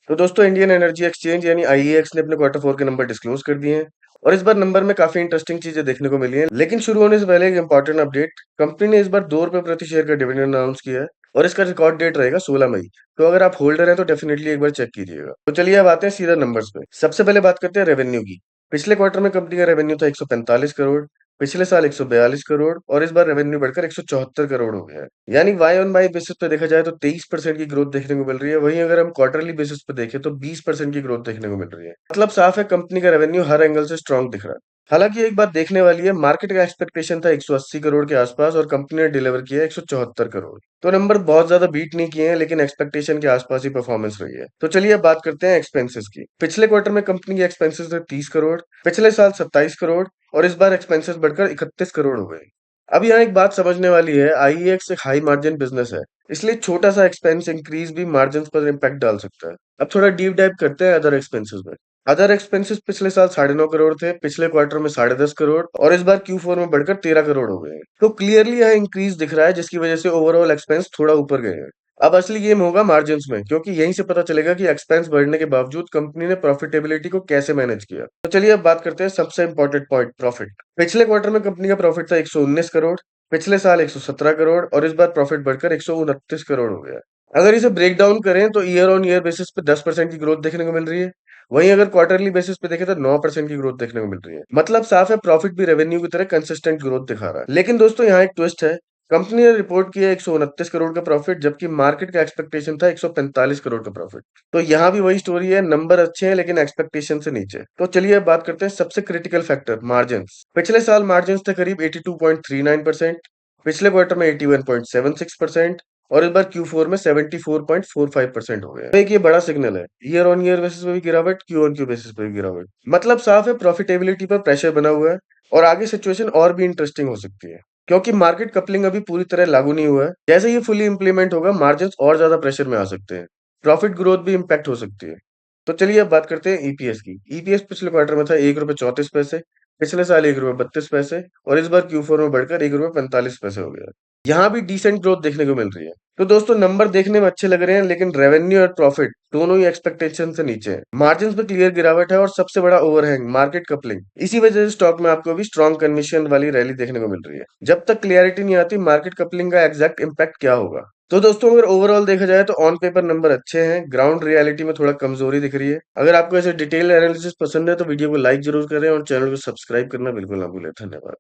तो दोस्तों Indian energy exchange यानी आईईएक्स ने अपने क्वार्टर फोर के नंबर डिस्क्लोज कर दिए हैं और इस बार नंबर में काफी इंटरेस्टिंग चीजें देखने को मिली हैं। लेकिन शुरू होने से पहले एक इंपॉर्टेंट अपडेट, कंपनी ने इस बार ₹2 प्रति शेयर का डिविडेंड अनाउंस किया है और इसका रिकॉर्ड डेट रहेगा 16 मई। तो अगर आप होल्डर हैं तो डेफिनेटली एक बार चेक कीजिएगा। तो चलिए अब आते हैं सीधा नंबर्स पे। सबसे पहले बात करते हैं रेवेन्यू की। पिछले क्वार्टर में कंपनी का रेवेन्यू था 145 करोड़, पिछले साल 142 करोड़ और इस बार रेवेन्यू बढ़कर 174 करोड़ हो गया है। यानी वाई ऑन वाई बेसिस पे देखा जाए तो 23% की ग्रोथ देखने को मिल रही है। वहीं अगर हम क्वार्टरली बेसिस पे देखें तो 20% की ग्रोथ देखने को मिल रही है। मतलब साफ है कंपनी का रेवेन्यू हर एंगल से स्ट्रांग दिख रहा है। हालांकि एक बात देखने वाली है, मार्केट का एक्सपेक्टेशन था 180 करोड़ के आसपास और कंपनी ने डिलीवर किया 174 करोड़। तो नंबर बहुत ज्यादा बीट नहीं किए हैं लेकिन एक्सपेक्टेशन के आसपास ही परफॉर्मेंस रही है। तो चलिए अब बात करते हैं एक्सपेंसेस की। पिछले क्वार्टर में कंपनी के एक्सपेंसेस थे 30 करोड़, पिछले साल 27 करोड़ और इस बार एक्सपेंसेस बढ़कर 31 करोड़ हो गए। अब यहाँ एक बात समझने वाली है, आईईएक्स एक हाई मार्जिन बिजनेस है, इसलिए छोटा सा एक्सपेंस इंक्रीज भी मार्जिन पर इम्पैक्ट डाल सकता है। अब थोड़ा डीप डाइव करते हैं अदर एक्सपेंसेस में। अदर एक्सपेंसेस पिछले साल 9.5 करोड़ थे, पिछले क्वार्टर में 10.5 करोड़ और इस बार Q4 में बढ़कर 13 करोड़ हो गए हैं। तो क्लियरली यह इंक्रीज दिख रहा है जिसकी वजह से ओवरऑल एक्सपेंस थोड़ा ऊपर गए हैं। अब असली गेम होगा मार्जिन्स में, क्योंकि यहीं से पता चलेगा कि एक्सपेंस बढ़ने के बावजूद कंपनी ने प्रॉफिटेबिलिटी को कैसे मैनेज किया। तो चलिए अब बात करते हैं सबसे इंपॉर्टेंट पॉइंट, प्रॉफिट। पिछले क्वार्टर में कंपनी का प्रॉफिट था 119 करोड़, पिछले साल 117 करोड़ और इस बार प्रॉफिट बढ़कर 129 करोड़ हो गया। अगर इसे ब्रेक डाउन करें तो ईयर ऑन ईयर बेसिस पे 10% की ग्रोथ देखने को मिल रही है। वहीं अगर क्वार्टरली बेसिस पे देखें तो 9% की ग्रोथ देखने को मिल रही है। मतलब साफ है प्रॉफिट भी रेवेन्यू की तरह कंसिस्टेंट ग्रोथ दिखा रहा है। लेकिन दोस्तों यहाँ एक ट्विस्ट है, कंपनी ने रिपोर्ट किया 129 करोड़ का प्रॉफिट जबकि मार्केट का एक्सपेक्टेशन था 145 करोड़ का प्रॉफिट। तो यहाँ भी वही स्टोरी है, नंबर अच्छे हैं लेकिन एक्सपेक्टेशन से नीचे। तो चलिए अब बात करते हैं सबसे क्रिटिकल फैक्टर, मार्जिन। पिछले साल मार्जिन थे करीब 82.39%, पिछले क्वार्टर में 81.76% और इस बार Q4 में 74.45% हो गया। तो एक ये बड़ा सिग्नल है, ईयर ऑन ईयर बेसिस पे भी गिरावट, क्यू ऑन क्यू बेसिस पे भी गिरावट। मतलब साफ है प्रॉफिटेबिलिटी पर प्रेशर बना हुआ है और आगे सिचुएशन और भी इंटरेस्टिंग हो सकती है, क्योंकि मार्केट कपलिंग अभी पूरी तरह लागू नहीं हुआ है। जैसे ये फुली इंप्लीमेंट होगा मार्जिन और ज्यादा प्रेशर में आ सकते हैं, प्रॉफिट ग्रोथ भी इम्पैक्ट हो सकती है। तो चलिए अब बात करते हैं ईपीएस की। ईपीएस पिछले क्वार्टर में था ₹1.34, पिछले साल ₹1.32 और इस बार Q4 में बढ़कर ₹1.45 हो गया। यहाँ भी डिसेंट ग्रोथ देखने को मिल रही है। तो दोस्तों नंबर देखने में अच्छे लग रहे हैं लेकिन रेवेन्यू और प्रॉफिट दोनों ही एक्सपेक्टेशन से नीचे है। मार्जिन पे क्लियर गिरावट है और सबसे बड़ा ओवरहैंग मार्केट कपलिंग। इसी वजह से स्टॉक में आपको अभी स्ट्रॉन्ग कन्विक्शन वाली रैली देखने को मिल रही है। जब तक क्लियरिटी नहीं आती मार्केट कपलिंग का एग्जैक्ट इम्पैक्ट क्या होगा। तो दोस्तों अगर ओवरऑल देखा जाए तो ऑन पेपर नंबर अच्छे हैं, ग्राउंड रियलिटी में थोड़ा कमजोरी दिख रही है। अगर आपको ऐसे डिटेल एनालिसिस पसंद है तो वीडियो को लाइक जरूर करें और चैनल को सब्सक्राइब करना बिल्कुल ना भूलें। धन्यवाद।